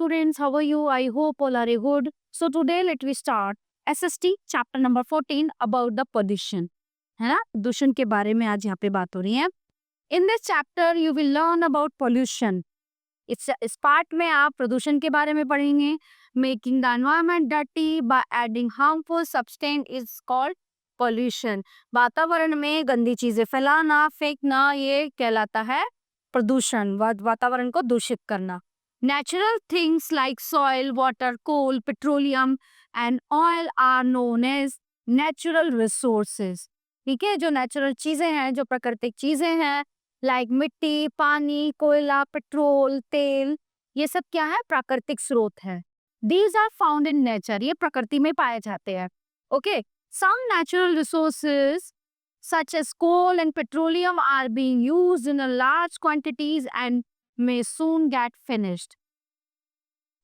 students, how are you? I hope all are good. So today let we start SST chapter number 14 about the pollution. है ना, प्रदूषण के बारे में आज यहाँ पे बात हो रही है. In this chapter you will learn about pollution. इस पार्ट में आप प्रदूषण के बारे में पढ़ेंगे. Making the environment dirty by adding harmful substance is called pollution. वातावरण में गंदी चीजें फैलाना, फेंकना, ये कहलाता है प्रदूषण. वातावरण को दूषित करना. Natural things like soil, water, coal, petroleum and oil are known as natural resources. ठीक है, जो नेचुरल चीजें हैं, जो प्राकृतिक चीजें हैं, लाइक मिट्टी, पानी, कोयला, पेट्रोल, तेल, ये सब क्या है? प्राकृतिक स्रोत है. These are found in nature. ये प्रकृति में पाए जाते हैं. Okay, some natural resources such as coal and petroleum are being used in a large quantities and may soon get finished.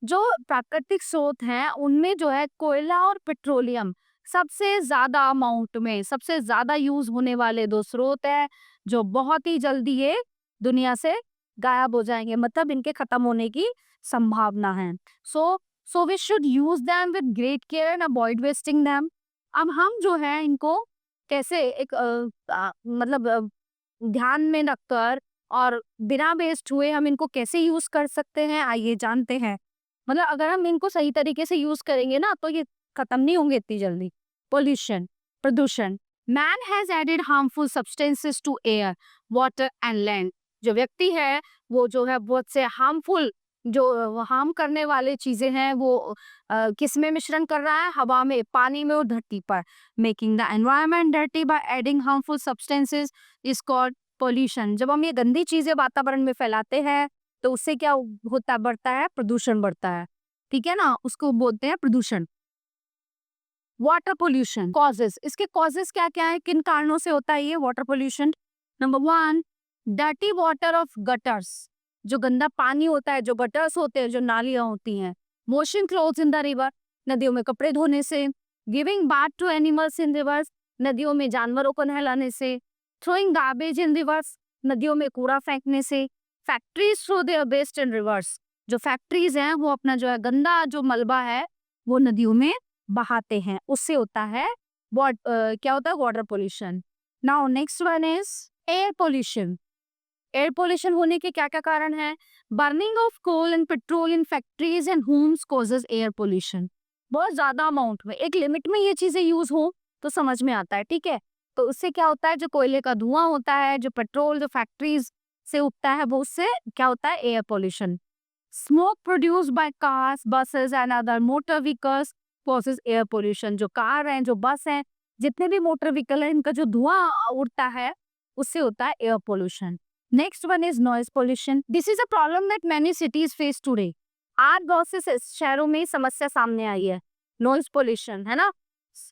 जो प्राकृतिक स्रोत हैं उनमें जो है कोयला और पेट्रोलियम सबसे ज्यादा अमाउंट में, सबसे ज्यादा यूज होने वाले दो स्रोत है जो बहुत ही जल्दी ये दुनिया से गायब हो जाएंगे, मतलब इनके खत्म होने की संभावना है. So we should use them with great care and avoid wasting them. अब हम जो है इनको कैसे एक मतलब ध्यान में रखकर और बिना वेस्ट हुए हम इनको कैसे यूज कर सकते हैं, आइए जानते हैं. मतलब अगर हम इनको सही तरीके से यूज करेंगे ना तो ये खत्म नहीं होंगे इतनी जल्दी. पोल्यूशन, प्रदूषण. Man has added harmful substances to air, water and land. जो व्यक्ति है वो जो है बहुत से हार्मफुल, जो हार्म करने वाले चीजें हैं वो किस में मिश्रण कर रहा है? हवा में, पानी में और धरती पर. Making the environment dirty by adding harmful substances is called pollution. जब हम ये गंदी चीजें वातावरण में फैलाते हैं तो उससे क्या होता, बढ़ता है? प्रदूषण बढ़ता है. ठीक है ना, उसको बोलते हैं प्रदूषण. Water pollution causes. इसके कॉजेस क्या क्या है, किन कारणों से होता है ये water pollution? Number 1, dirty water of gutters. जो गंदा पानी होता है, जो गटर्स होते हैं, जो नालियां होती हैं. Washing clothes in the river. नदियों में कपड़े धोने से. Giving bath to animals in rivers. नदियों में जानवरों को नहलाने से. Throwing garbage in rivers. नदियों में कूड़ा फेंकने से. Factories throw their waste in rivers. जो फैक्ट्रीज हैं वो अपना जो है गंदा जो मलबा है वो नदियों में बहाते हैं, उससे होता है क्या होता है? Water pollution. Now next one is air pollution. Air pollution होने के क्या क्या कारण है? Burning of coal and petrol in factories and homes causes air pollution. बहुत ज्यादा अमाउंट में, एक लिमिट में ये चीजें यूज हो तो समझ में आता है. ठीक है, तो उससे क्या होता है? जो कोयले का धुआं होता है, जो पेट्रोल, जो फैक्ट्रीज से उगता है, वो उससे क्या होता है? Air pollution. Smoke produced by cars, buses and other motor vehicles causes air pollution. जो कार हैं, जो बस हैं, जितने भी मोटर व्हीकल है, इनका जो धुआं उड़ता है उससे होता है air pollution. Next one is noise pollution. This is a problem that many cities face today. आज बहुत से शहरों में समस्या सामने आई है, नॉइज पोल्यूशन, है ना.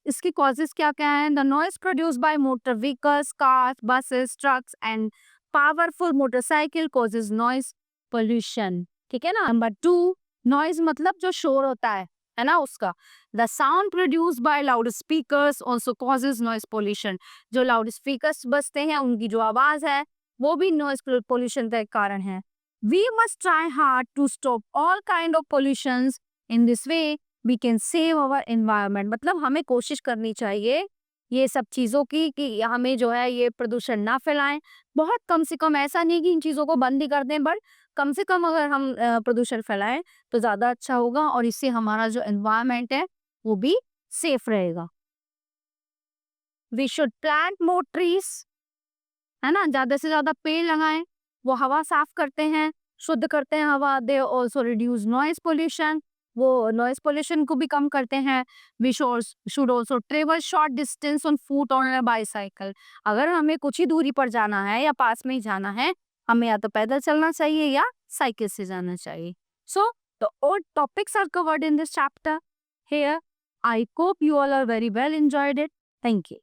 इसकी कॉजेज क्या क्या है? The noise produced by motor vehicles, cars, buses, trucks and powerful motorcycle causes noise pollution. ठीक है ना. नंबर 2, नॉइज मतलब जो शोर होता है ना, उसका. The sound produced by loud speakers also causes noise pollution. जो लाउड स्पीकर्स बजते हैं, उनकी जो आवाज है वो भी नॉइज पोल्यूशन का एक कारण है. We must try hard to stop all kind of pollutions. In this way we can save our environment. मतलब हमें कोशिश करनी चाहिए ये सब चीजों की कि हमें जो है ये प्रदूषण ना फैलाएं. बहुत कम से कम, ऐसा नहीं कि इन चीजों को बंद ही कर दें, बट कम से कम अगर हम प्रदूषण फैलाएं तो ज्यादा अच्छा होगा और इससे हमारा जो एनवायरनमेंट है वो भी सेफ रहेगा. We should plant more trees, है ना. ज्यादा से ज्यादा पेड़ लगाएं, वो हवा साफ करते हैं, शुद्ध करते हैं हवा. They also reduce noise pollution. वो नॉइज पोल्यूशन को भी कम करते हैं. We should also travel short distance on foot और बाईसाइकिल. अगर हमें कुछ ही दूरी पर जाना है या पास में ही जाना है, हमें या तो पैदल चलना चाहिए या साइकिल से जाना चाहिए. So the all topics are covered in this chapter here. I hope you all are very well enjoyed it. Thank you.